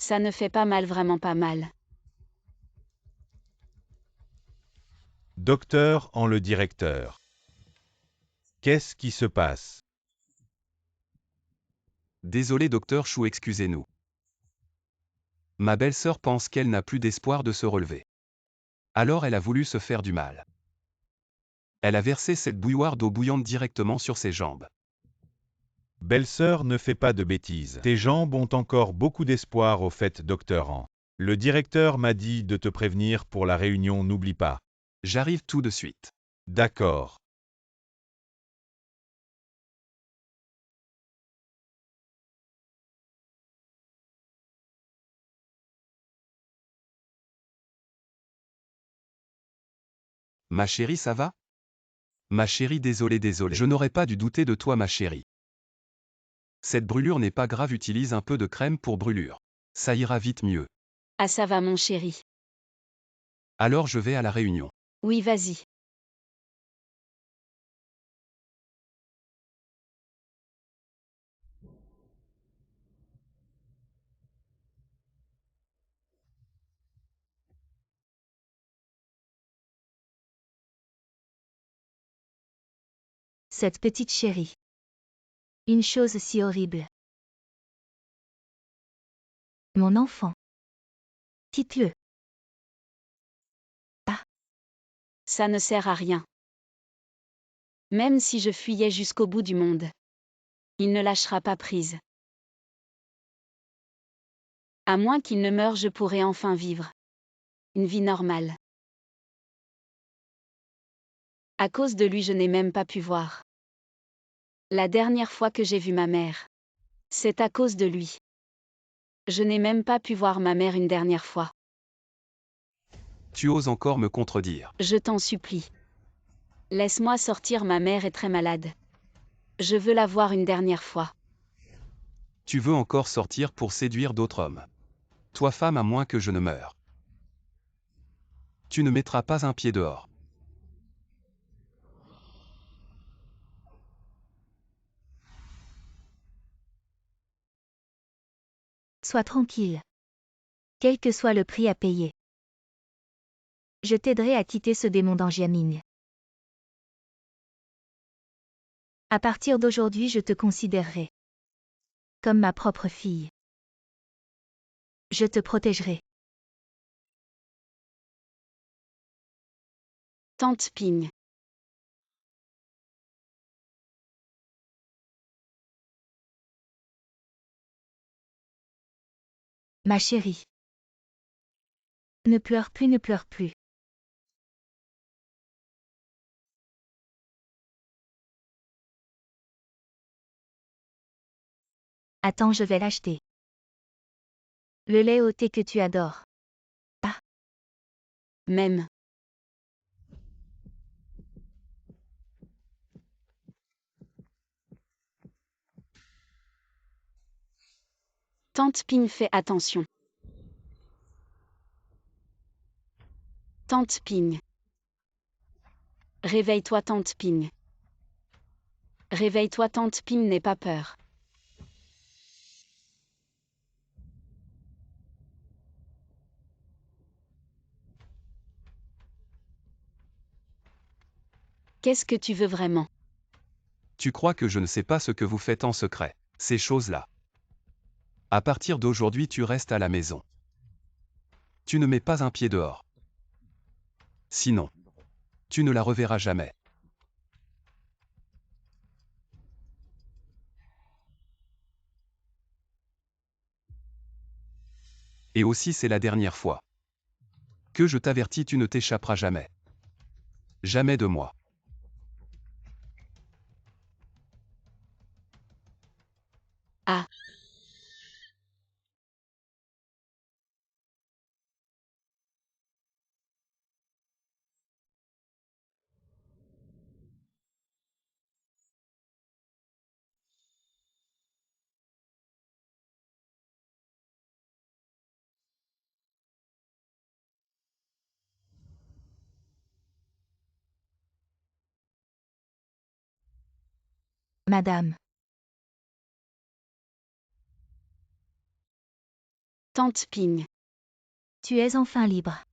Ça ne fait pas mal, vraiment pas mal. Docteur en le directeur. Qu'est-ce qui se passe? Désolé docteur Chou, excusez-nous. Ma belle-sœur pense qu'elle n'a plus d'espoir de se relever. Alors elle a voulu se faire du mal. Elle a versé cette bouilloire d'eau bouillante directement sur ses jambes. Belle-sœur, ne fais pas de bêtises. Tes jambes ont encore beaucoup d'espoir au fait, docteur An. Le directeur m'a dit de te prévenir pour la réunion, n'oublie pas. J'arrive tout de suite. D'accord. Ma chérie, ça va? Ma chérie, désolé. Je n'aurais pas dû douter de toi, ma chérie. Cette brûlure n'est pas grave, utilise un peu de crème pour brûlure. Ça ira vite mieux. Ah, ça va, mon chéri. Alors je vais à la réunion. Oui, vas-y. Cette petite chérie. Une chose si horrible. Mon enfant. Dites-le. Ça ne sert à rien. Même si je fuyais jusqu'au bout du monde. Il ne lâchera pas prise. À moins qu'il ne meure, je pourrai enfin vivre. Une vie normale. À cause de lui, je n'ai même pas pu voir. La dernière fois que j'ai vu ma mère. C'est à cause de lui. Je n'ai même pas pu voir ma mère une dernière fois. Tu oses encore me contredire. Je t'en supplie. Laisse-moi sortir, ma mère est très malade. Je veux la voir une dernière fois. Tu veux encore sortir pour séduire d'autres hommes. Toi femme, à moins que je ne meure. Tu ne mettras pas un pied dehors. Sois tranquille. Quel que soit le prix à payer. Je t'aiderai à quitter ce démon d'Angiaming. À partir d'aujourd'hui, je te considérerai comme ma propre fille. Je te protégerai. Tante Ping. Ma chérie. Ne pleure plus, ne pleure plus. Attends, je vais l'acheter. Le lait au thé que tu adores. Même. Tante Ping, fais attention. Tante Ping. Réveille-toi, Tante Ping. Réveille-toi, Tante Ping, n'aie pas peur. Qu'est-ce que tu veux vraiment? Tu crois que je ne sais pas ce que vous faites en secret, ces choses-là. À partir d'aujourd'hui, tu restes à la maison. Tu ne mets pas un pied dehors. Sinon, tu ne la reverras jamais. Et aussi, c'est la dernière fois. Que je t'avertis, tu ne t'échapperas jamais. Jamais de moi. Ah. Madame. Tante Ping. Tu es enfin libre.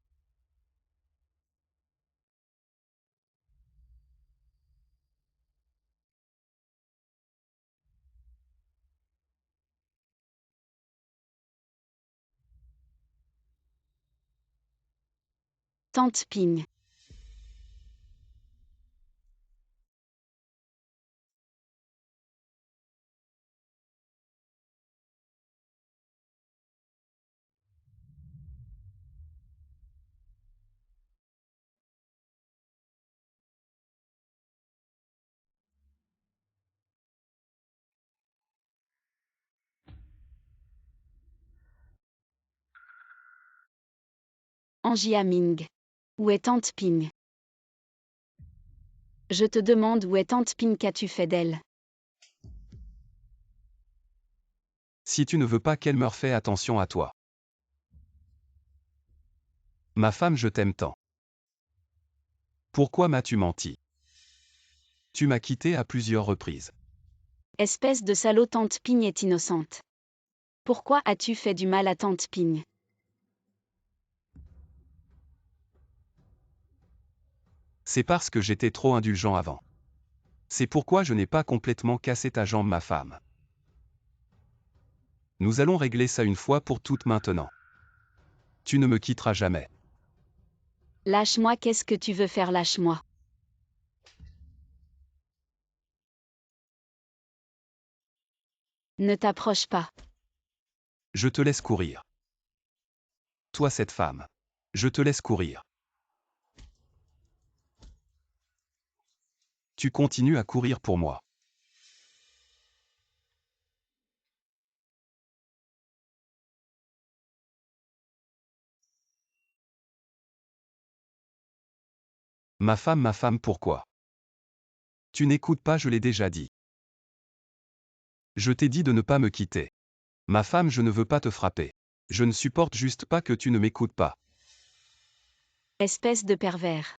Tante Ping. Angia Ming. Où est Tante Ping? Je te demande où est Tante Ping, qu'as-tu fait d'elle? Si tu ne veux pas qu'elle meure, fais attention à toi. Ma femme, je t'aime tant. Pourquoi m'as-tu menti? Tu m'as quitté à plusieurs reprises. Espèce de salaud, Tante Ping est innocente. Pourquoi as-tu fait du mal à Tante Ping? C'est parce que j'étais trop indulgent avant. C'est pourquoi je n'ai pas complètement cassé ta jambe, ma femme. Nous allons régler ça une fois pour toutes maintenant. Tu ne me quitteras jamais. Lâche-moi, qu'est-ce que tu veux faire? Lâche-moi. Ne t'approche pas. Je te laisse courir. Toi, cette femme. Je te laisse courir. Tu continues à courir pour moi. Ma femme, pourquoi? Tu n'écoutes pas, je l'ai déjà dit. Je t'ai dit de ne pas me quitter. Ma femme, je ne veux pas te frapper. Je ne supporte juste pas que tu ne m'écoutes pas. Espèce de pervers.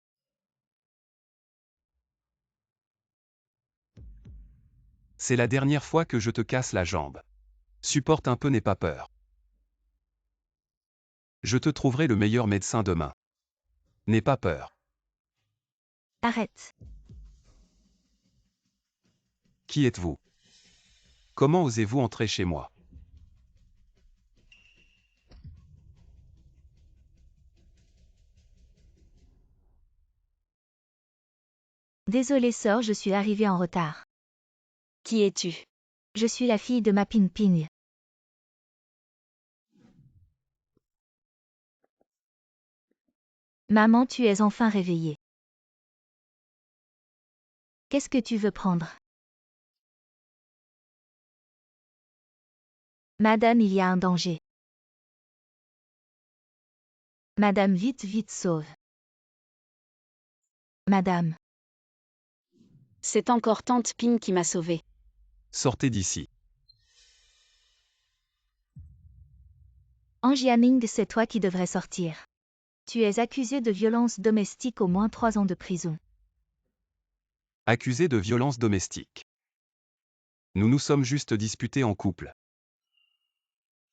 C'est la dernière fois que je te casse la jambe. Supporte un peu, n'aie pas peur. Je te trouverai le meilleur médecin demain. N'aie pas peur. Arrête. Qui êtes-vous? Comment osez-vous entrer chez moi? Désolée sœur, je suis arrivée en retard. Qui es-tu? Je suis la fille de ma Ping Ping. Maman, tu es enfin réveillée. Qu'est-ce que tu veux prendre? Madame, il y a un danger. Madame, vite, vite, sauve. Madame. C'est encore Tante Ping qui m'a sauvée. Sortez d'ici. Angia Ming, c'est toi qui devrais sortir. Tu es accusée de violence domestique, au moins 3 ans de prison. Accusé de violence domestique. Nous nous sommes juste disputés en couple.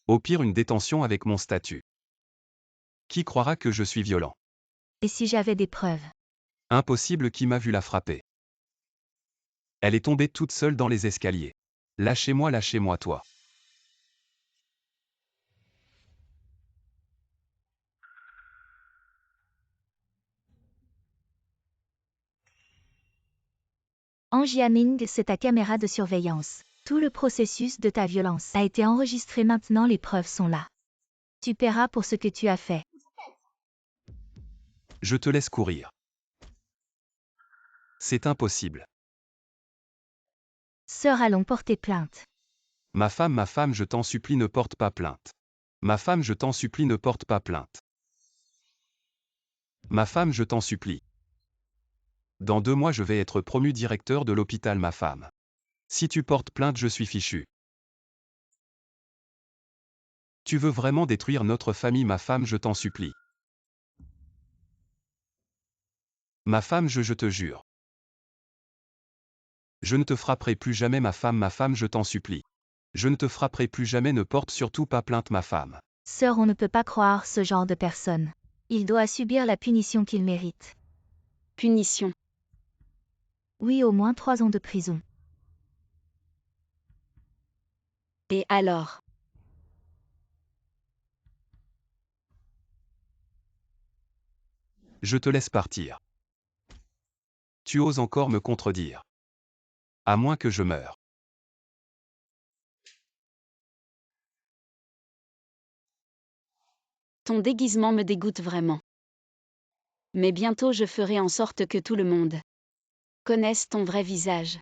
Au pire, une détention avec mon statut. Qui croira que je suis violent? Et si j'avais des preuves? Impossible, qui m'a vu la frapper. Elle est tombée toute seule dans les escaliers. Lâchez-moi, toi. Angia Ming, c'est ta caméra de surveillance. Tout le processus de ta violence a été enregistré, maintenant les preuves sont là. Tu paieras pour ce que tu as fait. Je te laisse courir. C'est impossible. Sœur, allons porter plainte. Ma femme, je t'en supplie, ne porte pas plainte. Ma femme, je t'en supplie, ne porte pas plainte. Ma femme, je t'en supplie. Dans 2 mois, je vais être promu directeur de l'hôpital, ma femme. Si tu portes plainte, je suis fichu. Tu veux vraiment détruire notre famille, ma femme, je t'en supplie. Ma femme, je te jure. Je ne te frapperai plus jamais, ma femme, je t'en supplie. Je ne te frapperai plus jamais, ne porte surtout pas plainte, ma femme. Sœur, on ne peut pas croire ce genre de personne. Il doit subir la punition qu'il mérite. Punition. Oui, au moins 3 ans de prison. Et alors? Je te laisse partir. Tu oses encore me contredire. À moins que je meure. Ton déguisement me dégoûte vraiment. Mais bientôt je ferai en sorte que tout le monde connaisse ton vrai visage.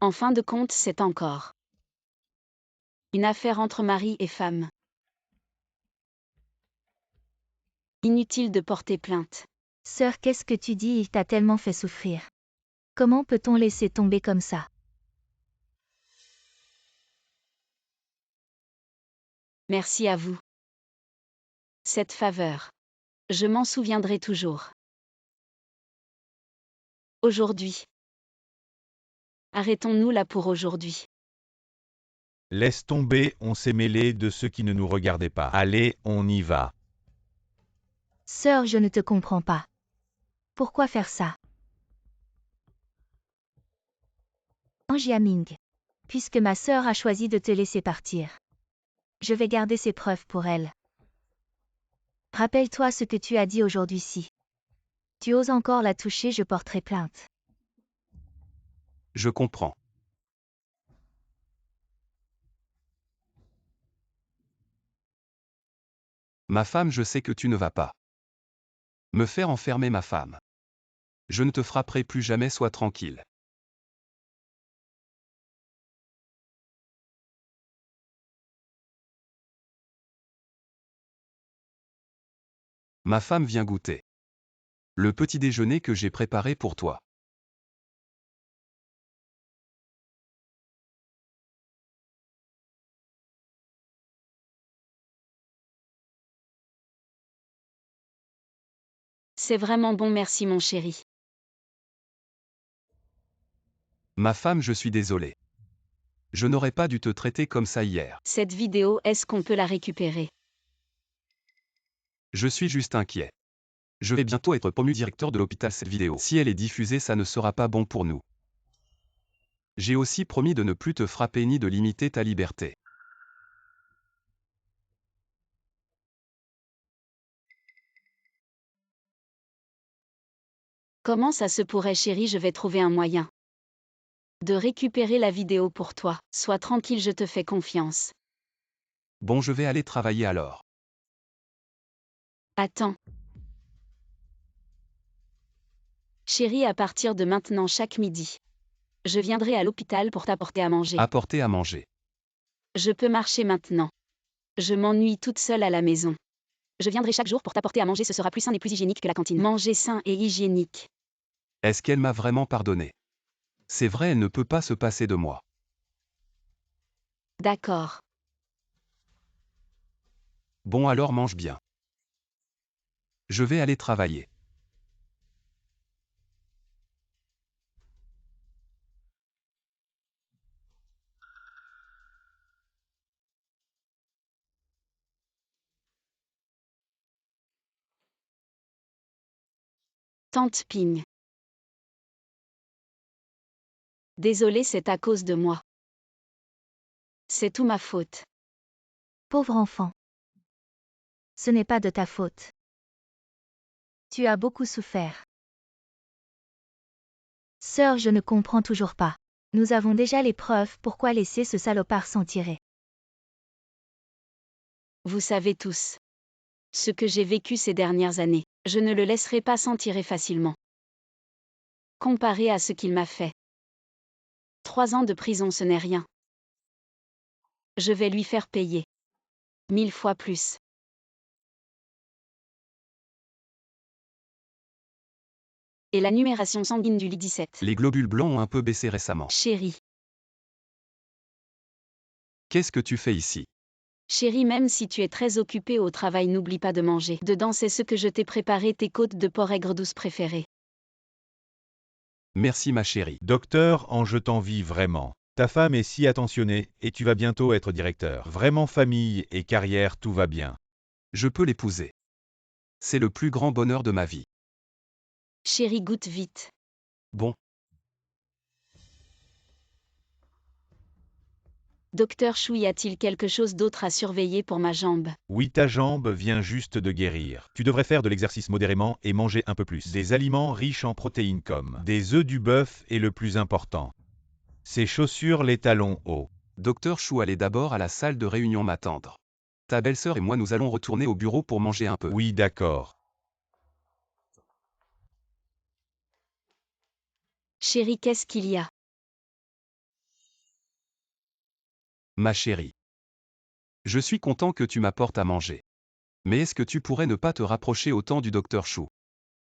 En fin de compte, c'est encore une affaire entre mari et femme. Inutile de porter plainte. Sœur, qu'est-ce que tu dis? Il t'a tellement fait souffrir. Comment peut-on laisser tomber comme ça? Merci à vous. Cette faveur. Je m'en souviendrai toujours. Aujourd'hui. Arrêtons-nous là pour aujourd'hui. Laisse tomber, on s'est mêlé de ceux qui ne nous regardaient pas. Allez, on y va. Sœur, je ne te comprends pas. Pourquoi faire ça? Jiaming. Puisque ma sœur a choisi de te laisser partir. Je vais garder ces preuves pour elle. Rappelle-toi ce que tu as dit aujourd'hui. Si tu oses encore la toucher, je porterai plainte. Je comprends. Ma femme, je sais que tu ne vas pas me faire enfermer ma femme. Je ne te frapperai plus jamais, sois tranquille. Ma femme vient goûter le petit déjeuner que j'ai préparé pour toi. C'est vraiment bon, merci mon chéri. Ma femme, je suis désolé. Je n'aurais pas dû te traiter comme ça hier. Cette vidéo, est-ce qu'on peut la récupérer? Je suis juste inquiet. Je vais bientôt être promu directeur de l'hôpital. Cette vidéo, si elle est diffusée, ça ne sera pas bon pour nous. J'ai aussi promis de ne plus te frapper ni de limiter ta liberté. Comment ça se pourrait, chéri? Je vais trouver un moyen de récupérer la vidéo pour toi. Sois tranquille, je te fais confiance. Bon, je vais aller travailler alors. Attends. Chéri, à partir de maintenant, chaque midi, je viendrai à l'hôpital pour t'apporter à manger. Apporter à manger. Je peux marcher maintenant. Je m'ennuie toute seule à la maison. Je viendrai chaque jour pour t'apporter à manger, ce sera plus sain et plus hygiénique que la cantine. Manger sain et hygiénique. Est-ce qu'elle m'a vraiment pardonné? C'est vrai, elle ne peut pas se passer de moi. D'accord. Bon, alors mange bien. Je vais aller travailler. Tante Ping. Désolée, c'est à cause de moi. C'est tout ma faute. Pauvre enfant. Ce n'est pas de ta faute. Tu as beaucoup souffert. Sœur, je ne comprends toujours pas. Nous avons déjà les preuves, pourquoi laisser ce salopard s'en tirer? Vous savez tous ce que j'ai vécu ces dernières années. Je ne le laisserai pas s'en tirer facilement. Comparé à ce qu'il m'a fait. 3 ans de prison, ce n'est rien. Je vais lui faire payer 1000 fois plus. Et la numération sanguine du lit 17. Les globules blancs ont un peu baissé récemment. Chérie. Qu'est-ce que tu fais ici? Chérie, même si tu es très occupée au travail, n'oublie pas de manger. Dedans, c'est ce que je t'ai préparé, tes côtes de porc aigre douce préférées. Merci ma chérie. Docteur, je t'envie vraiment. Ta femme est si attentionnée, et tu vas bientôt être directeur. Vraiment famille et carrière, tout va bien. Je peux l'épouser. C'est le plus grand bonheur de ma vie. Chérie, goûte vite. Bon, Docteur Chou, y a-t-il quelque chose d'autre à surveiller pour ma jambe? Oui, ta jambe vient juste de guérir. Tu devrais faire de l'exercice modérément et manger un peu plus. Des aliments riches en protéines comme des œufs, du bœuf et le plus important, ces chaussures, les talons hauts. Docteur Chou, allez d'abord à la salle de réunion m'attendre. Ta belle-sœur et moi nous allons retourner au bureau pour manger un peu. Oui, d'accord. Chérie, qu'est-ce qu'il y a? Ma chérie. Je suis content que tu m'apportes à manger. Mais est-ce que tu pourrais ne pas te rapprocher autant du docteur Chou?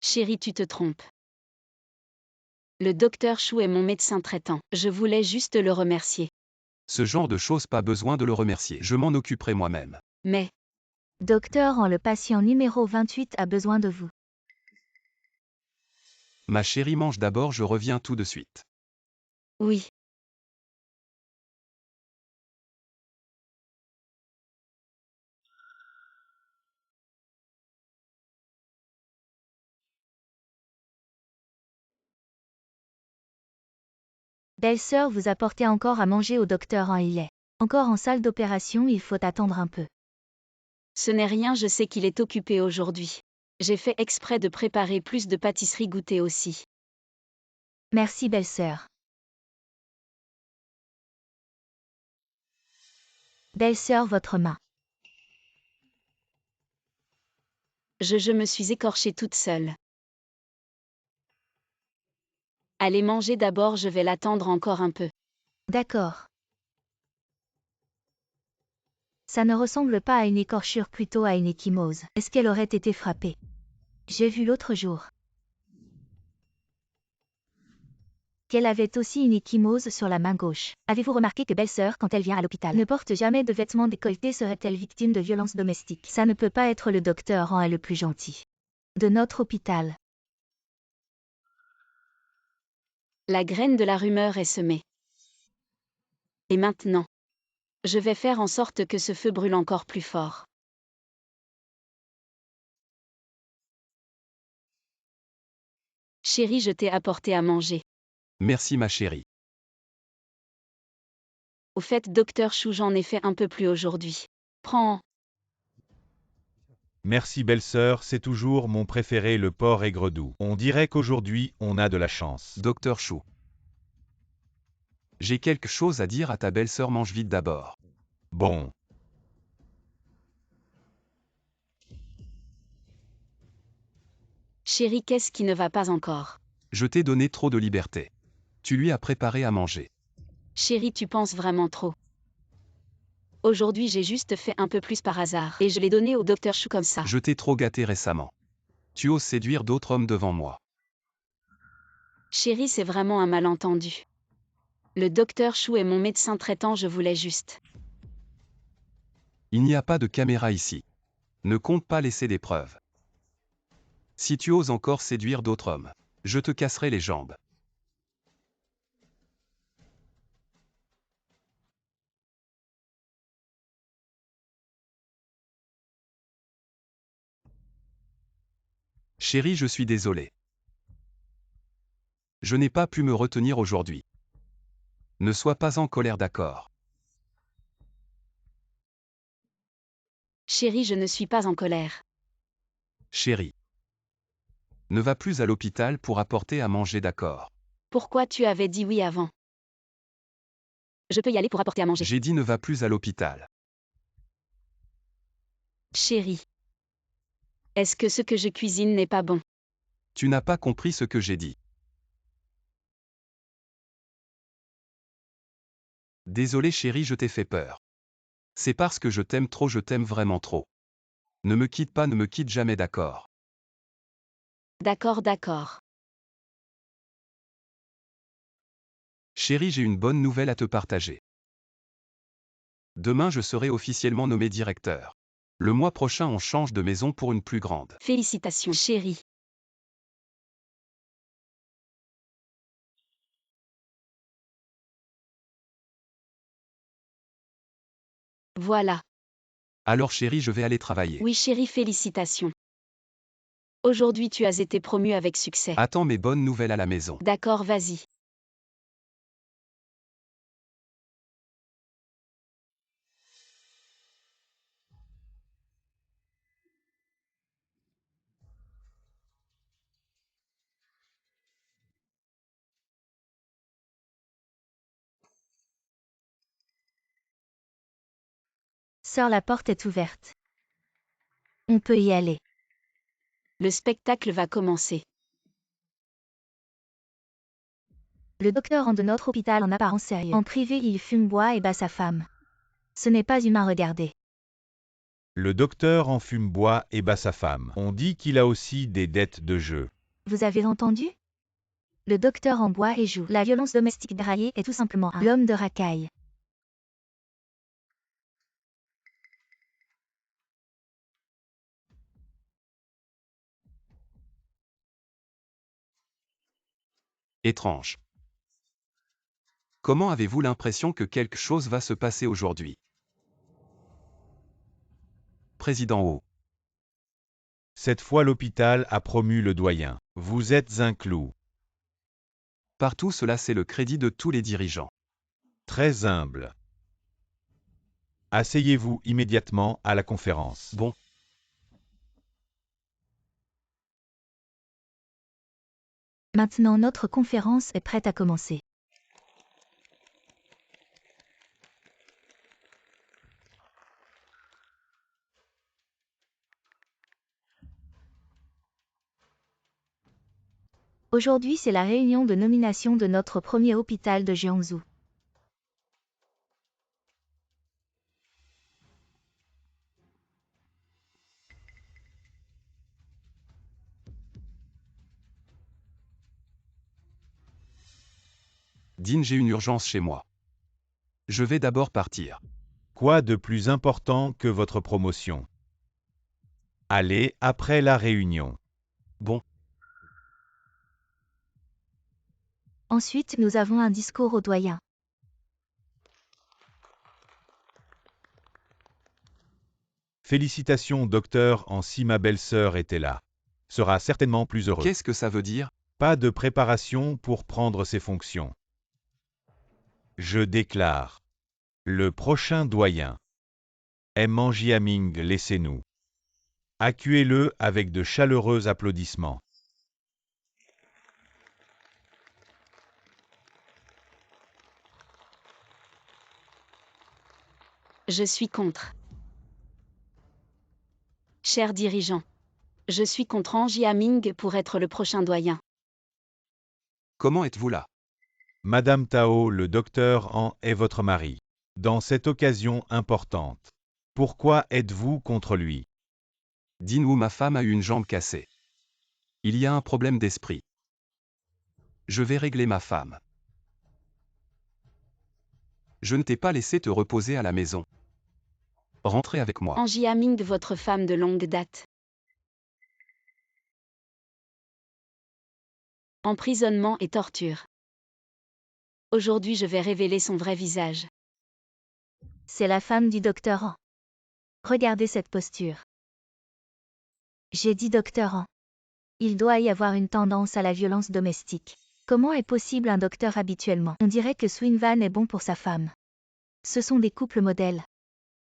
Chérie, tu te trompes. Le docteur Chou est mon médecin traitant. Je voulais juste le remercier. Ce genre de choses, pas besoin de le remercier. Je m'en occuperai moi-même. Mais, Docteur, le patient numéro 28 a besoin de vous. Ma chérie, mange d'abord, je reviens tout de suite. oui. Belle-sœur vous apportez encore à manger au docteur en il est. Encore en salle d'opération, il faut attendre un peu. Ce n'est rien, je sais qu'il est occupé aujourd'hui. J'ai fait exprès de préparer plus de pâtisseries goûtées aussi. Merci belle-sœur. Belle-sœur, votre main. Je me suis écorchée toute seule. Allez manger d'abord, je vais l'attendre encore un peu. D'accord. Ça ne ressemble pas à une écorchure, plutôt à une échymose. Est-ce qu'elle aurait été frappée? J'ai vu l'autre jour qu'elle avait aussi une échymose sur la main gauche. Avez-vous remarqué que belle-sœur, quand elle vient à l'hôpital, ne porte jamais de vêtements décolletés? Serait-elle victime de violences domestiques? Ça ne peut pas être, le docteur en est le plus gentil de notre hôpital. La graine de la rumeur est semée. Et maintenant, je vais faire en sorte que ce feu brûle encore plus fort. Chérie, je t'ai apporté à manger. Merci ma chérie. Au fait, docteur Chou, j'en ai fait un peu plus aujourd'hui. Prends. Merci belle-sœur, c'est toujours mon préféré, le porc aigre doux. On dirait qu'aujourd'hui, on a de la chance. Docteur Chou. J'ai quelque chose à dire à ta belle-sœur, mange vite d'abord. Bon. Chérie, qu'est-ce qui ne va pas encore? Je t'ai donné trop de liberté. Tu lui as préparé à manger. Chérie, tu penses vraiment trop. Aujourd'hui, j'ai juste fait un peu plus par hasard. Et je l'ai donné au docteur Chou comme ça. Je t'ai trop gâté récemment. Tu oses séduire d'autres hommes devant moi. Chérie, c'est vraiment un malentendu. Le docteur Chou est mon médecin traitant, je voulais juste. Il n'y a pas de caméra ici. Ne compte pas laisser des preuves. Si tu oses encore séduire d'autres hommes, je te casserai les jambes. Chérie, je suis désolé. Je n'ai pas pu me retenir aujourd'hui. Ne sois pas en colère, d'accord? Chérie, je ne suis pas en colère. Chérie. Ne va plus à l'hôpital pour apporter à manger, d'accord? Pourquoi tu avais dit oui avant? Je peux y aller pour apporter à manger. J'ai dit ne va plus à l'hôpital. Chérie. Est-ce que ce que je cuisine n'est pas bon? Tu n'as pas compris ce que j'ai dit. Désolé chérie, je t'ai fait peur. C'est parce que je t'aime trop, je t'aime vraiment trop. Ne me quitte pas, ne me quitte jamais, d'accord? D'accord, d'accord. Chérie, j'ai une bonne nouvelle à te partager. Demain, je serai officiellement nommé directeur. Le mois prochain, on change de maison pour une plus grande. Félicitations, chérie. Voilà. Alors chérie, je vais aller travailler. Oui chérie, félicitations. Aujourd'hui tu as été promu avec succès. Attends mes bonnes nouvelles à la maison. D'accord, vas-y. Sœur, la porte est ouverte. On peut y aller. Le spectacle va commencer. Le docteur rentre de notre hôpital en apparence sérieux. En privé, il fume, boit et bat sa femme. Ce n'est pas humain, regardez. Le docteur en fume, boit et bat sa femme. On dit qu'il a aussi des dettes de jeu. Vous avez entendu? Le docteur en boit et joue. La violence domestique déraillée est tout simplement l'homme de racaille. Étrange. Comment avez-vous l'impression que quelque chose va se passer aujourd'hui? Président O. Cette fois l'hôpital a promu le doyen. Vous êtes un clou. Partout cela c'est le crédit de tous les dirigeants. Très humble. Asseyez-vous immédiatement à la conférence. Bon. Maintenant notre conférence est prête à commencer. Aujourd'hui c'est la réunion de nomination de notre premier hôpital de Jiangsu. Dean, j'ai une urgence chez moi. Je vais d'abord partir. Quoi de plus important que votre promotion? Allez après la réunion. Bon. Ensuite nous avons un discours au doyen. Félicitations docteur, en si ma belle-sœur était là. Sera certainement plus heureux. Qu'est-ce que ça veut dire? Pas de préparation pour prendre ses fonctions. Je déclare. Le prochain doyen. M. Jiaming, laissez-nous. Accueillez-le avec de chaleureux applaudissements. Je suis contre. Cher dirigeant. Je suis contre An Jiaming pour être le prochain doyen. Comment êtes-vous là? Madame Tao, le docteur En est votre mari. Dans cette occasion importante. Pourquoi êtes-vous contre lui? Dean ou ma femme a eu une jambe cassée. Il y a un problème d'esprit. Je vais régler ma femme. Je ne t'ai pas laissé te reposer à la maison. Rentrez avec moi. An Jiaming, votre femme de longue date. Emprisonnement et torture. Aujourd'hui je vais révéler son vrai visage. C'est la femme du docteur Han. Regardez cette posture. J'ai dit docteur Han. Il doit y avoir une tendance à la violence domestique. Comment est possible un docteur habituellement? On dirait que Swinvan est bon pour sa femme. Ce sont des couples modèles.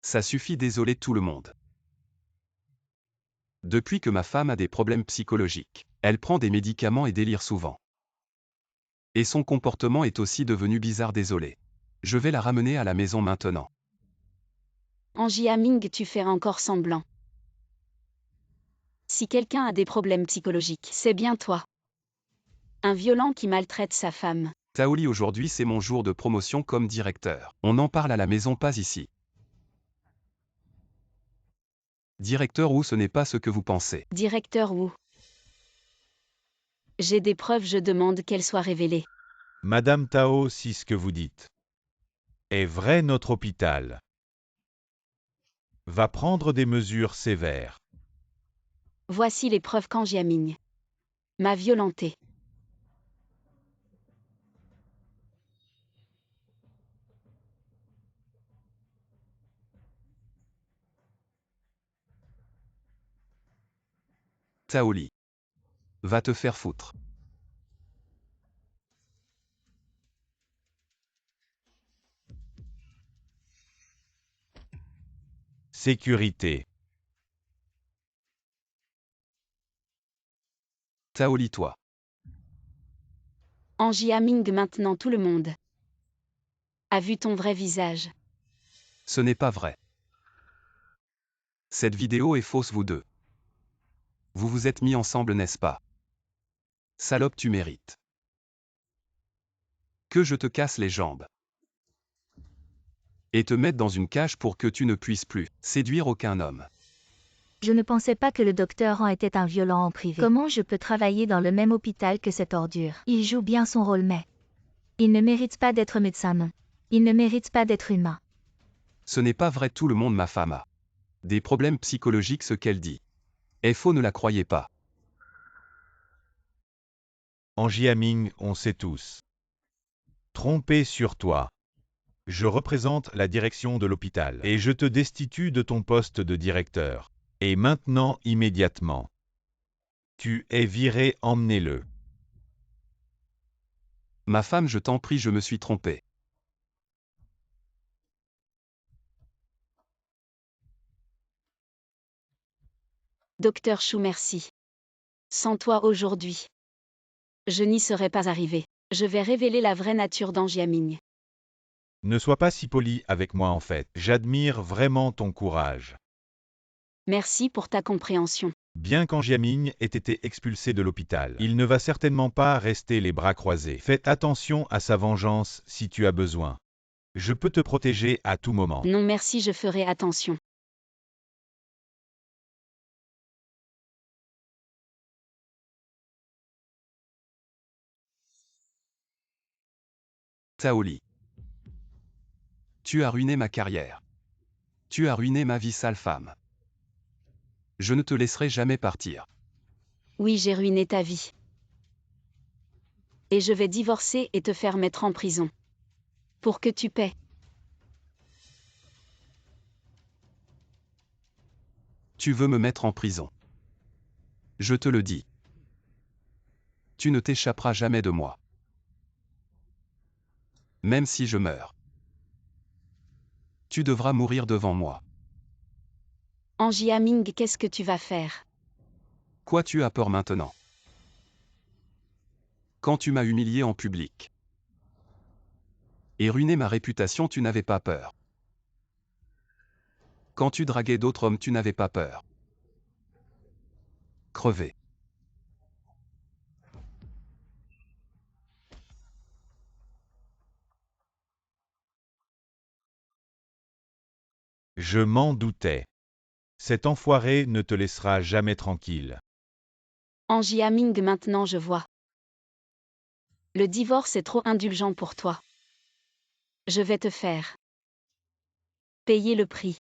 Ça suffit, désolé tout le monde. Depuis que ma femme a des problèmes psychologiques, elle prend des médicaments et délire souvent. Et son comportement est aussi devenu bizarre, désolé. Je vais la ramener à la maison maintenant. An Jiaming, tu fais encore semblant. Si quelqu'un a des problèmes psychologiques, c'est bien toi. Un violent qui maltraite sa femme. Taoli, aujourd'hui c'est mon jour de promotion comme directeur. On en parle à la maison, pas ici. Directeur ou ce n'est pas ce que vous pensez. Directeur Wu. J'ai des preuves, je demande qu'elles soient révélées. Madame Tao, si ce que vous dites est vrai, notre hôpital va prendre des mesures sévères. Voici les preuves qu'An Jiaming m'a violenté. Taoli. Va te faire foutre. Sécurité. Taoli toi. Angie Aming maintenant tout le monde a vu ton vrai visage. Ce n'est pas vrai. Cette vidéo est fausse vous deux. Vous vous êtes mis ensemble n'est-ce pas? Salope tu mérites. Que je te casse les jambes. Et te mettre dans une cage pour que tu ne puisses plus séduire aucun homme. Je ne pensais pas que le docteur Han était un violent en privé. Comment je peux travailler dans le même hôpital que cette ordure? Il joue bien son rôle mais... il ne mérite pas d'être médecin non. Il ne mérite pas d'être humain. Ce n'est pas vrai tout le monde ma femme a des problèmes psychologiques ce qu'elle dit. Est faux ne la croyez pas. Angie Aming, on sait tous. Trompé sur toi. Je représente la direction de l'hôpital et je te destitue de ton poste de directeur. Et maintenant immédiatement. Tu es viré, emmenez-le. Ma femme je t'en prie je me suis trompé. Docteur Chou merci. Sans toi aujourd'hui, je n'y serais pas arrivé. Je vais révéler la vraie nature d'Angie Aming. Ne sois pas si poli avec moi en fait. J'admire vraiment ton courage. Merci pour ta compréhension. Bien qu'Angie Aming ait été expulsé de l'hôpital, il ne va certainement pas rester les bras croisés. Fais attention à sa vengeance si tu as besoin. Je peux te protéger à tout moment. Non merci je ferai attention. Taoli. Tu as ruiné ma carrière. Tu as ruiné ma vie sale femme. Je ne te laisserai jamais partir. Oui j'ai ruiné ta vie. Et je vais divorcer et te faire mettre en prison. Pour que tu paies. Tu veux me mettre en prison. Je te le dis. Tu ne t'échapperas jamais de moi. Même si je meurs. Tu devras mourir devant moi. Angie Aming qu'est-ce que tu vas faire? Quoi tu as peur maintenant? Quand tu m'as humilié en public et ruiné ma réputation tu n'avais pas peur. Quand tu draguais d'autres hommes tu n'avais pas peur. Crever. Je m'en doutais. Cet enfoiré ne te laissera jamais tranquille. Angie Aming maintenant je vois. Le divorce est trop indulgent pour toi. Je vais te faire payer le prix.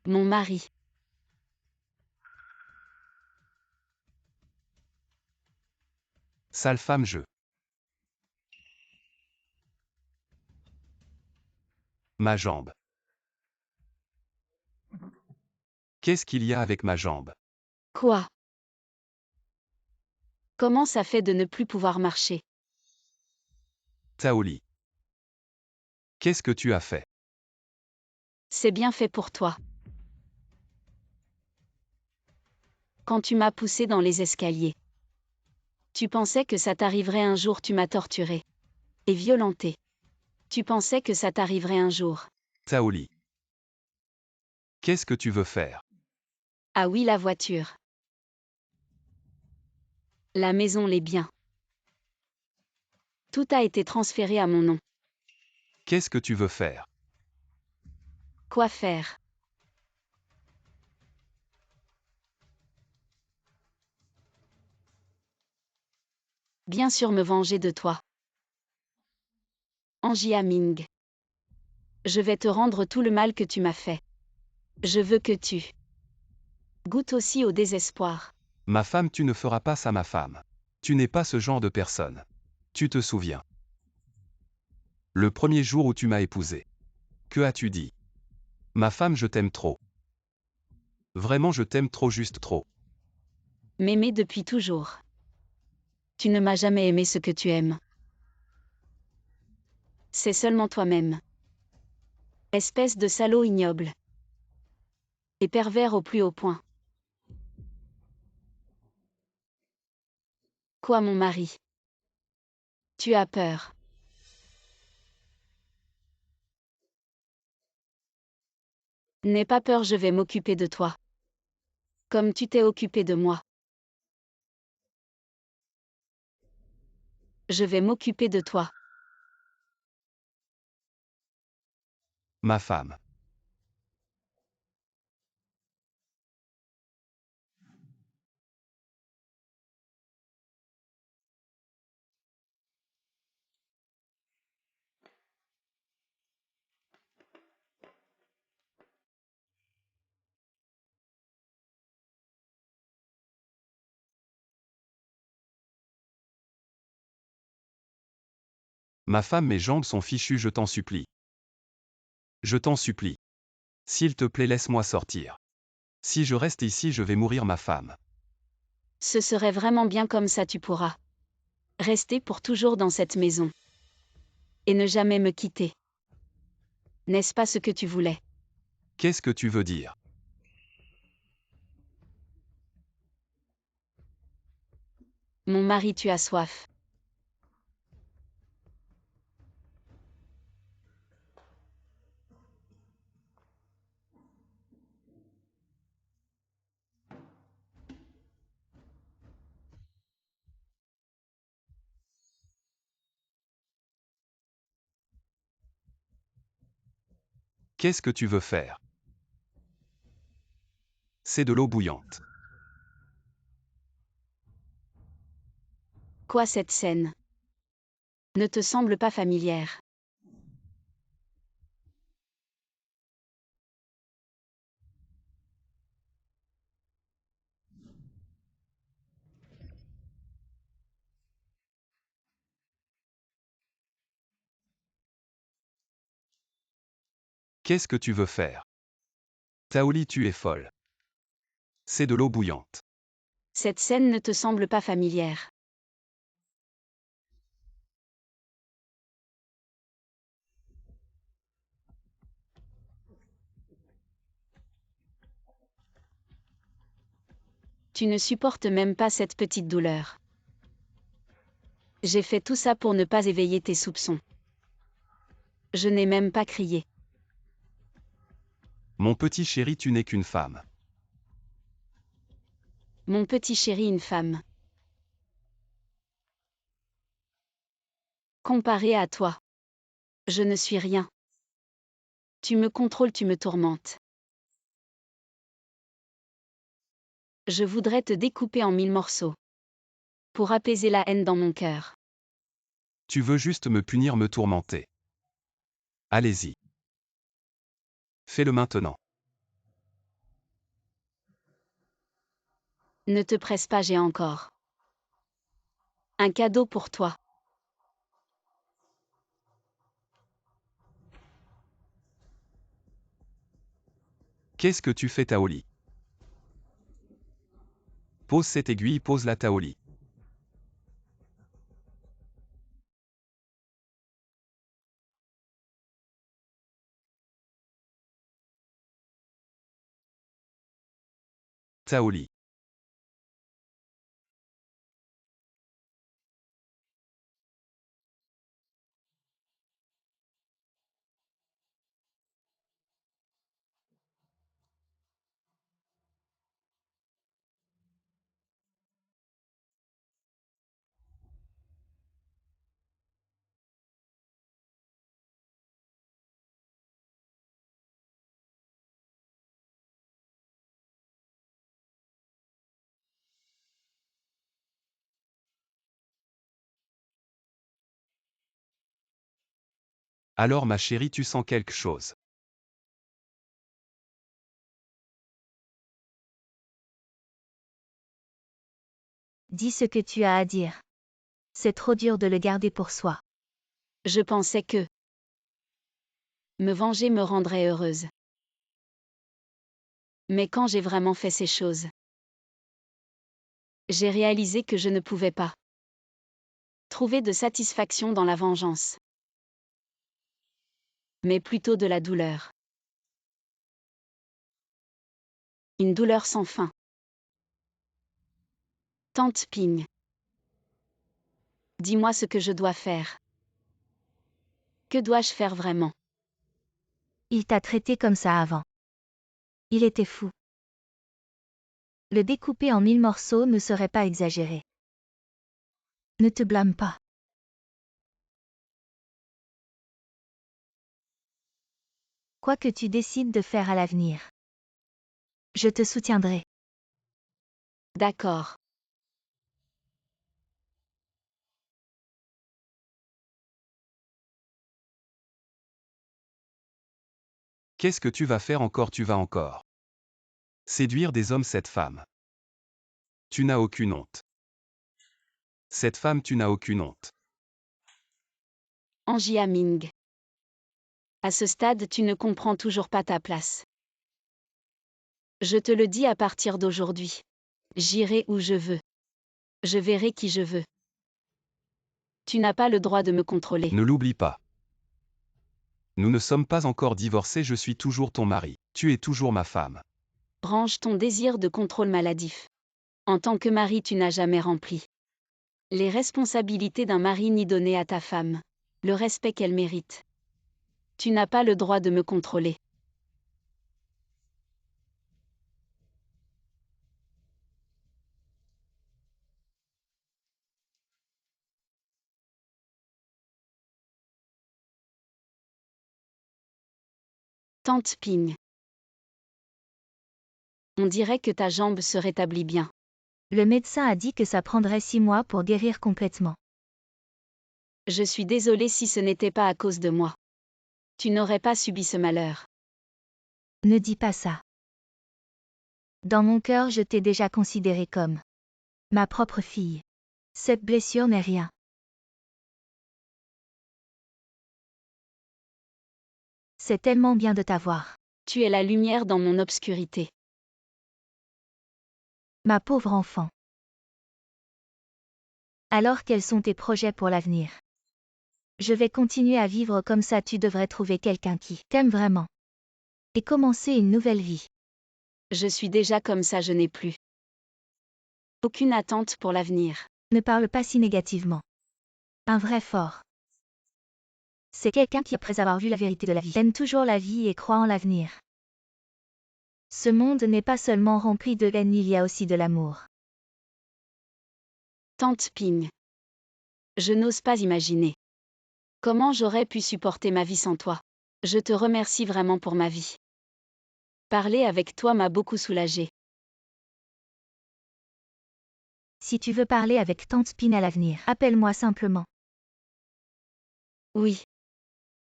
Mon mari. Sale femme je. Ma jambe. Qu'est-ce qu'il y a avec ma jambe? Quoi? Comment ça fait de ne plus pouvoir marcher? Taoli. Qu'est-ce que tu as fait? C'est bien fait pour toi. Quand tu m'as poussé dans les escaliers. Tu pensais que ça t'arriverait un jour, tu m'as torturé. Et violenté. Tu pensais que ça t'arriverait un jour. Taoli. Qu'est-ce que tu veux faire? Ah oui, la voiture. La maison, les biens. Tout a été transféré à mon nom. Qu'est-ce que tu veux faire? Quoi faire? Bien sûr me venger de toi. Angie Aming. Je vais te rendre tout le mal que tu m'as fait. Je veux que tu goûtes aussi au désespoir. Ma femme tu ne feras pas ça ma femme. Tu n'es pas ce genre de personne. Tu te souviens. Le premier jour où tu m'as épousé. Que as-tu dit? Ma femme, je t'aime trop. Vraiment, je t'aime trop, juste trop. M'aimer depuis toujours. Tu ne m'as jamais aimé ce que tu aimes. C'est seulement toi-même. Espèce de salaud ignoble. Et pervers au plus haut point. Quoi, mon mari? Tu as peur. N'aie pas peur, je vais m'occuper de toi. Comme tu t'es occupé de moi. Je vais m'occuper de toi. Ma femme. Ma femme, mes jambes sont fichues, je t'en supplie. Je t'en supplie. S'il te plaît, laisse-moi sortir. Si je reste ici, je vais mourir, ma femme. Ce serait vraiment bien, comme ça tu pourras rester pour toujours dans cette maison. Et ne jamais me quitter. N'est-ce pas ce que tu voulais? Qu'est-ce que tu veux dire? Mon mari, tu as soif. Qu'est-ce que tu veux faire? C'est de l'eau bouillante. Quoi, cette scène ne te semble pas familière? Qu'est-ce que tu veux faire? Taoli, tu es folle. C'est de l'eau bouillante. Cette scène ne te semble pas familière? Tu ne supportes même pas cette petite douleur. J'ai fait tout ça pour ne pas éveiller tes soupçons. Je n'ai même pas crié. Mon petit chéri, tu n'es qu'une femme. Mon petit chéri, une femme. Comparé à toi, je ne suis rien. Tu me contrôles, tu me tourmentes. Je voudrais te découper en 1000 morceaux. Pour apaiser la haine dans mon cœur. Tu veux juste me punir, me tourmenter. Allez-y. Fais-le maintenant. Ne te presse pas, j'ai encore un cadeau pour toi. Qu'est-ce que tu fais, Taoli? Pose cette aiguille, pose la Taoli. Taoli. Alors ma chérie, tu sens quelque chose. Dis ce que tu as à dire. C'est trop dur de le garder pour soi. Je pensais que me venger me rendrait heureuse. Mais quand j'ai vraiment fait ces choses, j'ai réalisé que je ne pouvais pas trouver de satisfaction dans la vengeance, mais plutôt de la douleur. Une douleur sans fin. Tante Ping. Dis-moi ce que je dois faire. Que dois-je faire vraiment? Il t'a traité comme ça avant. Il était fou. Le découper en 1000 morceaux ne serait pas exagéré. Ne te blâme pas. Quoi que tu décides de faire à l'avenir, je te soutiendrai. D'accord. Qu'est-ce que tu vas faire encore? Tu vas encore séduire des hommes, cette femme. Tu n'as aucune honte. Cette femme, tu n'as aucune honte. Angia Ming. À ce stade, tu ne comprends toujours pas ta place. Je te le dis à partir d'aujourd'hui. J'irai où je veux. Je verrai qui je veux. Tu n'as pas le droit de me contrôler. Ne l'oublie pas. Nous ne sommes pas encore divorcés, je suis toujours ton mari. Tu es toujours ma femme. Range ton désir de contrôle maladif. En tant que mari, tu n'as jamais rempli les responsabilités d'un mari ni donné à ta femme le respect qu'elle mérite. Tu n'as pas le droit de me contrôler. Tante Ping. On dirait que ta jambe se rétablit bien. Le médecin a dit que ça prendrait 6 mois pour guérir complètement. Je suis désolée si ce n'était pas à cause de moi. Tu n'aurais pas subi ce malheur. Ne dis pas ça. Dans mon cœur, je t'ai déjà considérée comme ma propre fille. Cette blessure n'est rien. C'est tellement bien de t'avoir. Tu es la lumière dans mon obscurité. Ma pauvre enfant. Alors quels sont tes projets pour l'avenir? Je vais continuer à vivre comme ça, tu devrais trouver quelqu'un qui t'aime vraiment. Et commencer une nouvelle vie. Je suis déjà comme ça, je n'ai plus aucune attente pour l'avenir. Ne parle pas si négativement. Un vrai fort. C'est quelqu'un qui, après avoir vu la vérité de la vie, aime toujours la vie et croit en l'avenir. Ce monde n'est pas seulement rempli de haine, il y a aussi de l'amour. Tante Ping. Je n'ose pas imaginer comment j'aurais pu supporter ma vie sans toi. Je te remercie vraiment pour ma vie. Parler avec toi m'a beaucoup soulagée. Si tu veux parler avec Tante Ping à l'avenir, appelle-moi simplement. Oui.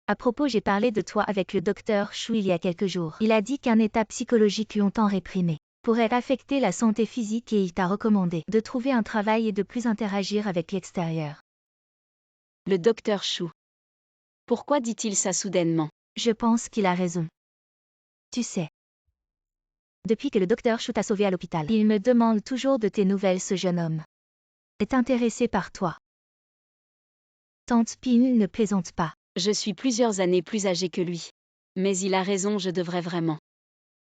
À propos, j'ai parlé de toi avec le docteur Chou il y a quelques jours. Il a dit qu'un état psychologique longtemps réprimé pourrait affecter la santé physique et il t'a recommandé de trouver un travail et de plus interagir avec l'extérieur. Le docteur Chou. Pourquoi dit-il ça soudainement? Je pense qu'il a raison. Tu sais. Depuis que le docteur Chou t'a sauvé à l'hôpital, il me demande toujours de tes nouvelles. Ce jeune homme est intéressé par toi. Tante Ping ne plaisante pas. Je suis plusieurs années plus âgée que lui. Mais il a raison, je devrais vraiment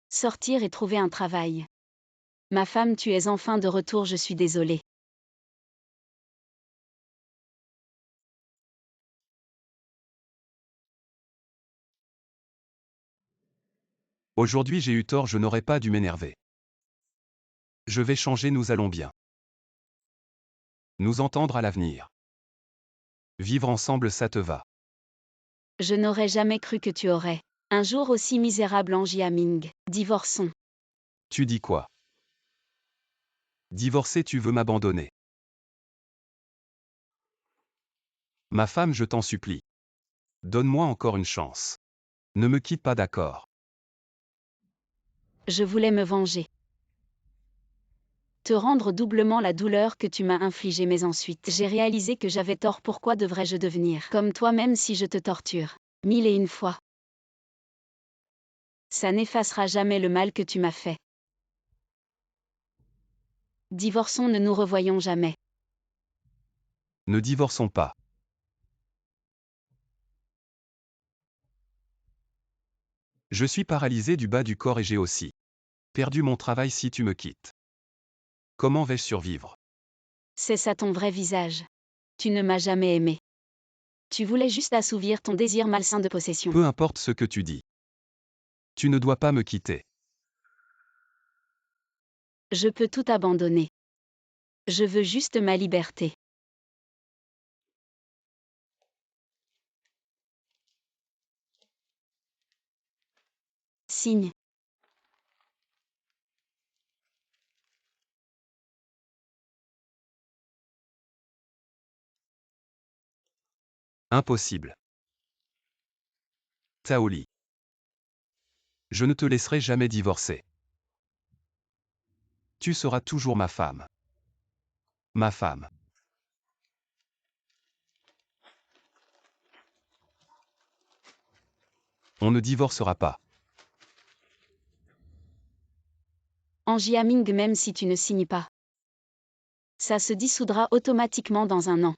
sortir et trouver un travail. Ma femme, tu es enfin de retour, je suis désolée. Aujourd'hui j'ai eu tort, je n'aurais pas dû m'énerver. Je vais changer, nous allons bien nous entendre à l'avenir. Vivre ensemble, ça te va. Je n'aurais jamais cru que tu aurais un jour aussi misérable, Angia Ming. Divorçons. Tu dis quoi? Divorcer, tu veux m'abandonner? Ma femme, je t'en supplie. Donne-moi encore une chance. Ne me quitte pas, d'accord? Je voulais me venger. Te rendre doublement la douleur que tu m'as infligée, mais ensuite j'ai réalisé que j'avais tort. Pourquoi devrais-je devenir comme toi même si je te torture 1001 fois? Ça n'effacera jamais le mal que tu m'as fait. Divorçons, ne nous revoyons jamais. Ne divorçons pas. Je suis paralysé du bas du corps et j'ai aussi perdu mon travail si tu me quittes. Comment vais-je survivre? C'est ça ton vrai visage. Tu ne m'as jamais aimé. Tu voulais juste assouvir ton désir malsain de possession. Peu importe ce que tu dis. Tu ne dois pas me quitter. Je peux tout abandonner. Je veux juste ma liberté. Signe. Impossible. Taoli. Je ne te laisserai jamais divorcer. Tu seras toujours ma femme. Ma femme. On ne divorcera pas. Angie Aming, même si tu ne signes pas. Ça se dissoudra automatiquement dans un an.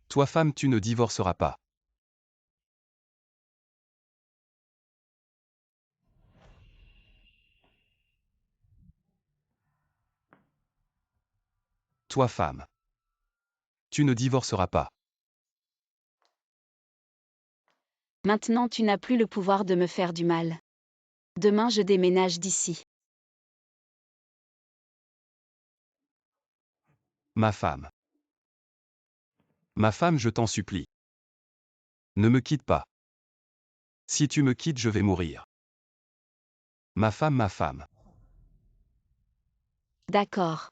Toi femme, tu ne divorceras pas. Toi femme. Tu ne divorceras pas. Maintenant tu n'as plus le pouvoir de me faire du mal. Demain je déménage d'ici. Ma femme. Ma femme, je t'en supplie. Ne me quitte pas. Si tu me quittes, je vais mourir. Ma femme, ma femme. D'accord.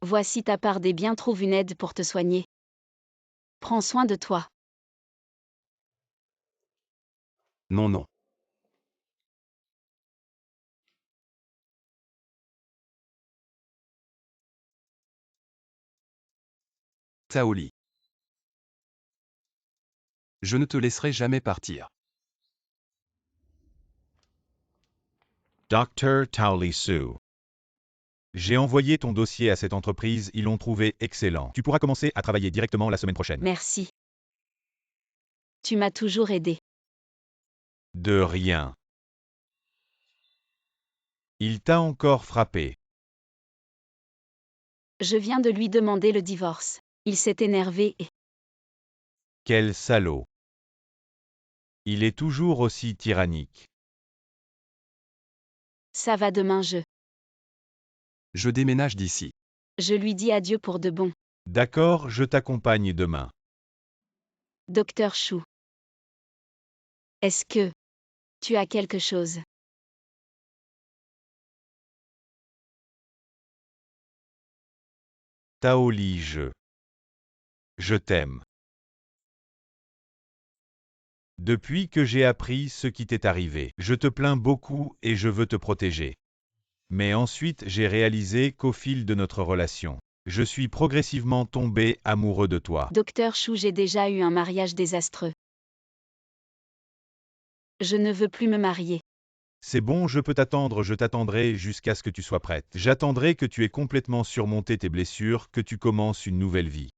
Voici ta part des biens, trouve une aide pour te soigner. Prends soin de toi. Non, non. Taoli. Je ne te laisserai jamais partir. Dr. Taoli Su. J'ai envoyé ton dossier à cette entreprise, ils l'ont trouvé excellent. Tu pourras commencer à travailler directement la semaine prochaine. Merci. Tu m'as toujours aidé. De rien. Il t'a encore frappé. Je viens de lui demander le divorce. Il s'est énervé et... Quel salaud. Il est toujours aussi tyrannique. Ça va demain Je déménage d'ici. Je lui dis adieu pour de bon. D'accord, je t'accompagne demain. Docteur Chou. Est-ce que... tu as quelque chose? Taoli, je t'aime. Depuis que j'ai appris ce qui t'est arrivé, je te plains beaucoup et je veux te protéger. Mais ensuite j'ai réalisé qu'au fil de notre relation, je suis progressivement tombé amoureux de toi. Docteur Chou, j'ai déjà eu un mariage désastreux. Je ne veux plus me marier. C'est bon, je peux t'attendre, je t'attendrai jusqu'à ce que tu sois prête. J'attendrai que tu aies complètement surmonté tes blessures, que tu commences une nouvelle vie.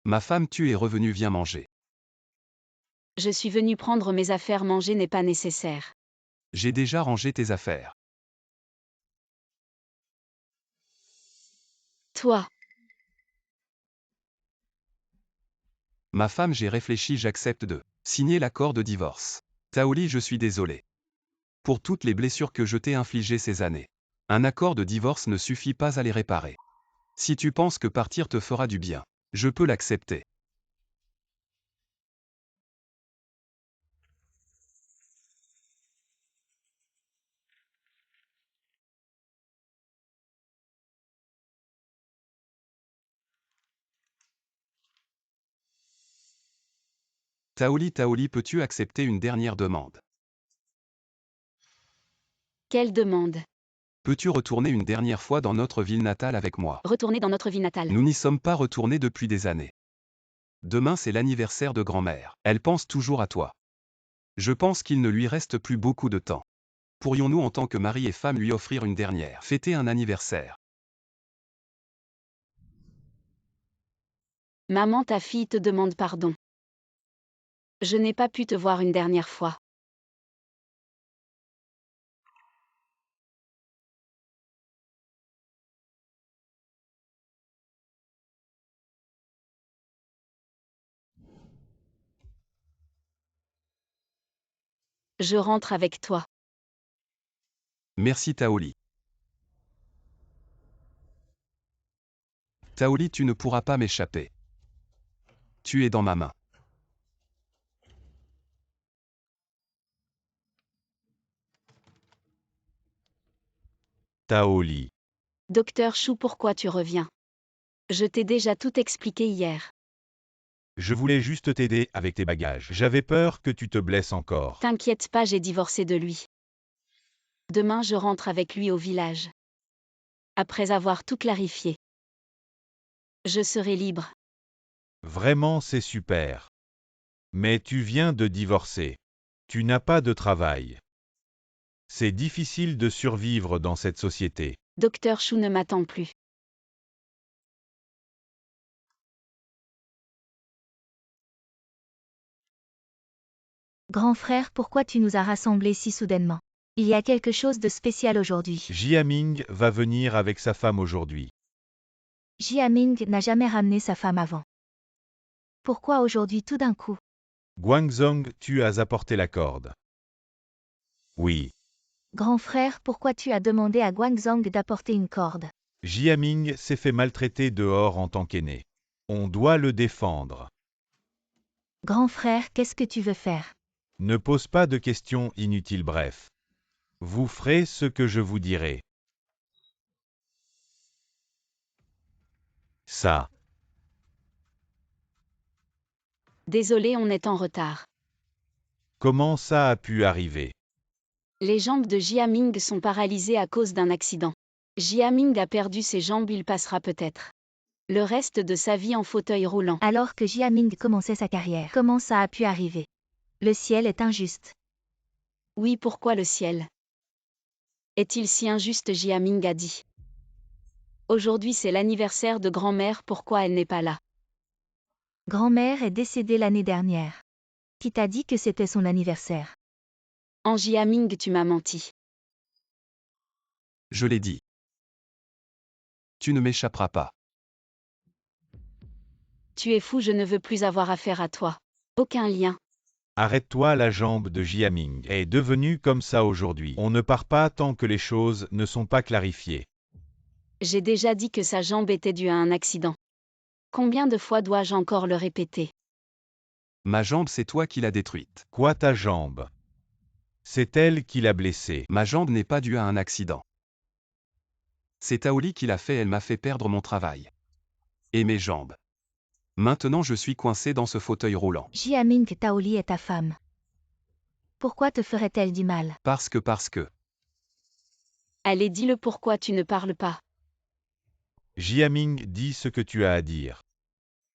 Ma femme, tu es revenue, viens manger. Je suis venu prendre mes affaires, manger n'est pas nécessaire. J'ai déjà rangé tes affaires. Toi, Ma femme, j'ai réfléchi, j'accepte de signer l'accord de divorce. Taoli, je suis désolé. Pour toutes les blessures que je t'ai infligées ces années. Un accord de divorce ne suffit pas à les réparer. Si tu penses que partir te fera du bien, je peux l'accepter. Taoli, peux-tu accepter une dernière demande? Quelle demande? Peux-tu retourner une dernière fois dans notre ville natale avec moi? Retourner dans notre ville natale. Nous n'y sommes pas retournés depuis des années. Demain c'est l'anniversaire de grand-mère. Elle pense toujours à toi. Je pense qu'il ne lui reste plus beaucoup de temps. Pourrions-nous en tant que mari et femme lui offrir une dernière, fêter un anniversaire? Maman, ta fille te demande pardon. Je n'ai pas pu te voir une dernière fois. Je rentre avec toi. Merci Taoli. Taoli, tu ne pourras pas m'échapper. Tu es dans ma main. Taoli. Docteur Chou, pourquoi tu reviens? Je t'ai déjà tout expliqué hier. Je voulais juste t'aider avec tes bagages. J'avais peur que tu te blesses encore. T'inquiète pas, j'ai divorcé de lui. Demain, je rentre avec lui au village. Après avoir tout clarifié. Je serai libre. Vraiment, c'est super. Mais tu viens de divorcer. Tu n'as pas de travail. C'est difficile de survivre dans cette société. Docteur Chou ne m'attend plus. Grand frère, pourquoi tu nous as rassemblés si soudainement? Il y a quelque chose de spécial aujourd'hui. Jiaming va venir avec sa femme aujourd'hui. Jiaming n'a jamais ramené sa femme avant. Pourquoi aujourd'hui tout d'un coup? Guangzong, tu as apporté la corde. Oui. Grand frère, pourquoi tu as demandé à Guangzong d'apporter une corde? Jiaming s'est fait maltraiter dehors en tant qu'aîné. On doit le défendre. Grand frère, qu'est-ce que tu veux faire? Ne pose pas de questions inutiles, bref. Vous ferez ce que je vous dirai. Ça. Désolé, on est en retard. Comment ça a pu arriver? Les jambes de Jiaming sont paralysées à cause d'un accident. Jiaming a perdu ses jambes, il passera peut-être le reste de sa vie en fauteuil roulant. Alors que Jiaming commençait sa carrière, comment ça a pu arriver? Le ciel est injuste. Oui, pourquoi le ciel est-il si injuste? Jiaming a dit. Aujourd'hui c'est l'anniversaire de grand-mère, pourquoi elle n'est pas là? Grand-mère est décédée l'année dernière. Qui t'a dit que c'était son anniversaire? En Jiaming, tu m'as menti. Je l'ai dit. Tu ne m'échapperas pas. Tu es fou, je ne veux plus avoir affaire à toi. Aucun lien. Arrête-toi, la jambe de Jiaming est devenue comme ça aujourd'hui. On ne part pas tant que les choses ne sont pas clarifiées. J'ai déjà dit que sa jambe était due à un accident. Combien de fois dois-je encore le répéter? Ma jambe, c'est toi qui l'as détruite. Quoi, ta jambe? C'est elle qui l'a blessée. Ma jambe n'est pas due à un accident. C'est Taoli qui l'a fait, elle m'a fait perdre mon travail. Et mes jambes. Maintenant je suis coincé dans ce fauteuil roulant. Jiaming Taoli est ta femme. Pourquoi te ferait-elle du mal? Parce que. Allez, dis-le, pourquoi tu ne parles pas? Jiaming, dis ce que tu as à dire.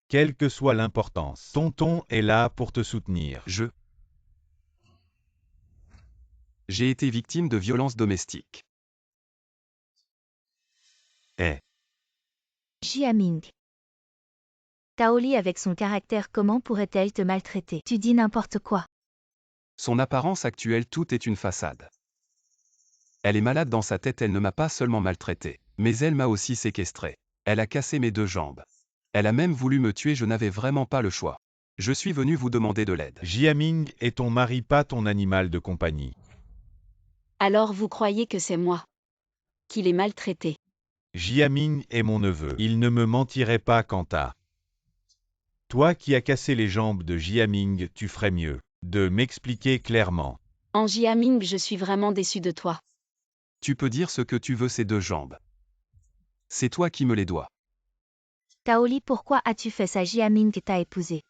Quelle que soit l'importance, tonton est là pour te soutenir. J'ai été victime de violences domestiques. Jiaming. Taoli avec son caractère, comment pourrait-elle te maltraiter? Tu dis n'importe quoi. Son apparence actuelle, tout est une façade. Elle est malade dans sa tête, elle ne m'a pas seulement maltraité, mais elle m'a aussi séquestré. Elle a cassé mes 2 jambes. Elle a même voulu me tuer, je n'avais vraiment pas le choix. Je suis venu vous demander de l'aide. Jiaming est ton mari, pas ton animal de compagnie. Alors vous croyez que c'est moi qui l'ai maltraité? Jiaming est mon neveu. Il ne me mentirait pas quant à... Toi qui as cassé les jambes de Jiaming, tu ferais mieux de m'expliquer clairement. En Jiaming, je suis vraiment déçu de toi. Tu peux dire ce que tu veux, ces 2 jambes. C'est toi qui me les dois. Taoli, pourquoi as-tu fait ça? Jiaming t'a épousé.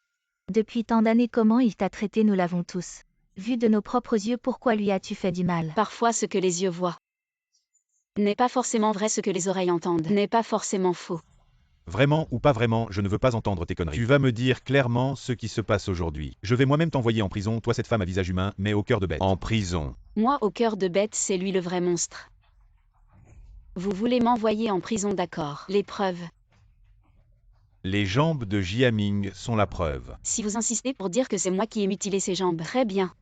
Depuis tant d'années, comment il t'a traité, nous l'avons tous vu de nos propres yeux. Pourquoi lui as-tu fait du mal? Parfois ce que les yeux voient n'est pas forcément vrai, ce que les oreilles entendent n'est pas forcément faux. Vraiment ou pas vraiment, je ne veux pas entendre tes conneries. Tu vas me dire clairement ce qui se passe aujourd'hui. Je vais moi-même t'envoyer en prison, toi cette femme à visage humain, mais au cœur de bête. En prison. Moi au cœur de bête, c'est lui le vrai monstre. Vous voulez m'envoyer en prison, d'accord. Les preuves. Les jambes de Jiaming sont la preuve. Si vous insistez pour dire que c'est moi qui ai mutilé ses jambes, très bien.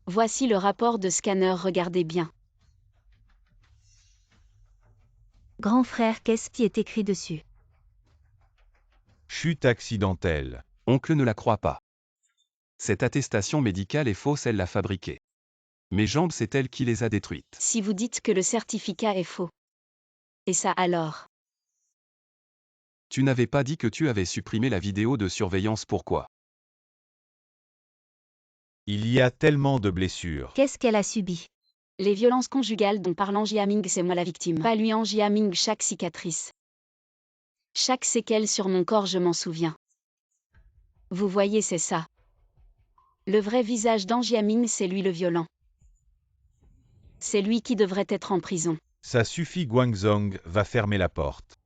Voici le rapport de scanner, regardez bien. Grand frère, qu'est-ce qui est écrit dessus? Chute accidentelle. Oncle ne la croit pas. Cette attestation médicale est fausse, elle l'a fabriquée. Mes jambes, c'est elle qui les a détruites. Si vous dites que le certificat est faux. Et ça alors? Tu n'avais pas dit que tu avais supprimé la vidéo de surveillance, pourquoi? Il y a tellement de blessures. Qu'est-ce qu'elle a subi? Les violences conjugales dont parle Jiaming, c'est moi la victime. Pas lui, Jiaming, chaque cicatrice. Chaque séquelle sur mon corps, je m'en souviens. Vous voyez, c'est ça. Le vrai visage d'Jiaming, c'est lui le violent. C'est lui qui devrait être en prison. Ça suffit, Guangzong va fermer la porte.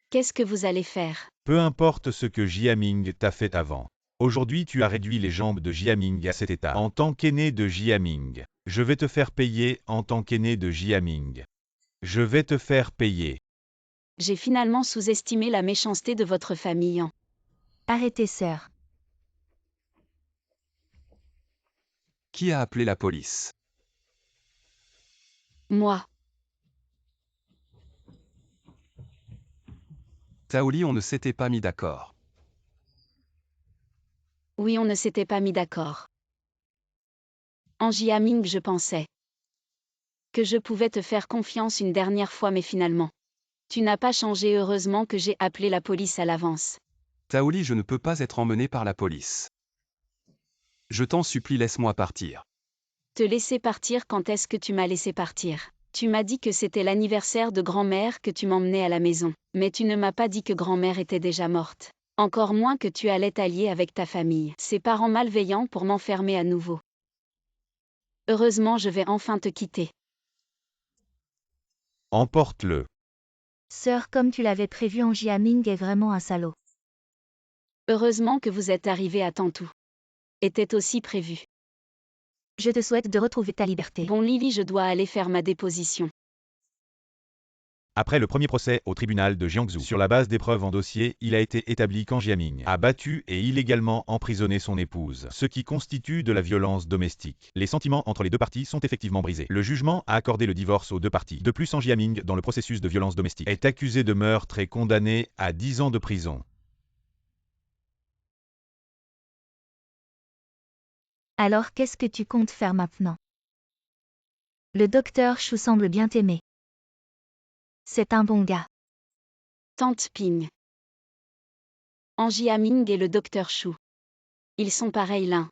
Qu'est-ce que vous allez faire? Peu importe ce que Jiaming t'a fait avant. Aujourd'hui, tu as réduit les jambes de Jiaming à cet état. En tant qu'aîné de Jiaming, je vais te faire payer en tant qu'aîné de Jiaming. Je vais te faire payer. J'ai finalement sous-estimé la méchanceté de votre famille. Arrêtez, sœur. Qui a appelé la police? Moi. Taoli, on ne s'était pas mis d'accord. Oui, on ne s'était pas mis d'accord. Jiaming, je pensais que je pouvais te faire confiance une dernière fois, mais finalement, tu n'as pas changé. Heureusement que j'ai appelé la police à l'avance. Taoli, je ne peux pas être emmené par la police. Je t'en supplie, laisse-moi partir. Te laisser partir? Quand est-ce que tu m'as laissé partir? Tu m'as dit que c'était l'anniversaire de grand-mère que tu m'emmenais à la maison, mais tu ne m'as pas dit que grand-mère était déjà morte. Encore moins que tu allais t'allier avec ta famille. Ces parents malveillants pour m'enfermer à nouveau. Heureusement, je vais enfin te quitter. Emporte-le. Sœur, comme tu l'avais prévu, Jiaming est vraiment un salaud. Heureusement que vous êtes arrivé à temps, tout était aussi prévu. Je te souhaite de retrouver ta liberté. Bon Lily, je dois aller faire ma déposition. Après le premier procès au tribunal de Jiangsu, sur la base des preuves en dossier, il a été établi qu'Jiaming a battu et illégalement emprisonné son épouse, ce qui constitue de la violence domestique. Les sentiments entre les deux parties sont effectivement brisés. Le jugement a accordé le divorce aux deux parties. De plus, Jiaming, dans le processus de violence domestique, est accusé de meurtre et condamné à 10 ans de prison. Alors qu'est-ce que tu comptes faire maintenant? Le docteur Chou semble bien t'aimer. C'est un bon gars. Tante Ping. Jiaming et le docteur Chou. Ils sont pareils, l'un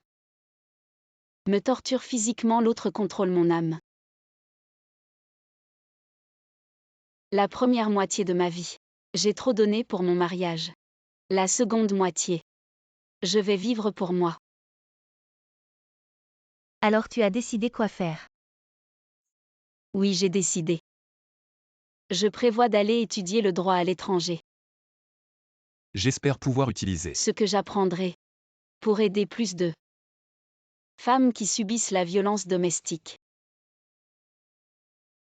me torture physiquement, l'autre contrôle mon âme. La première moitié de ma vie, j'ai trop donné pour mon mariage. La seconde moitié, je vais vivre pour moi. Alors tu as décidé quoi faire? Oui, j'ai décidé. Je prévois d'aller étudier le droit à l'étranger. J'espère pouvoir utiliser Ce que j'apprendrai pour aider plus de femmes qui subissent la violence domestique.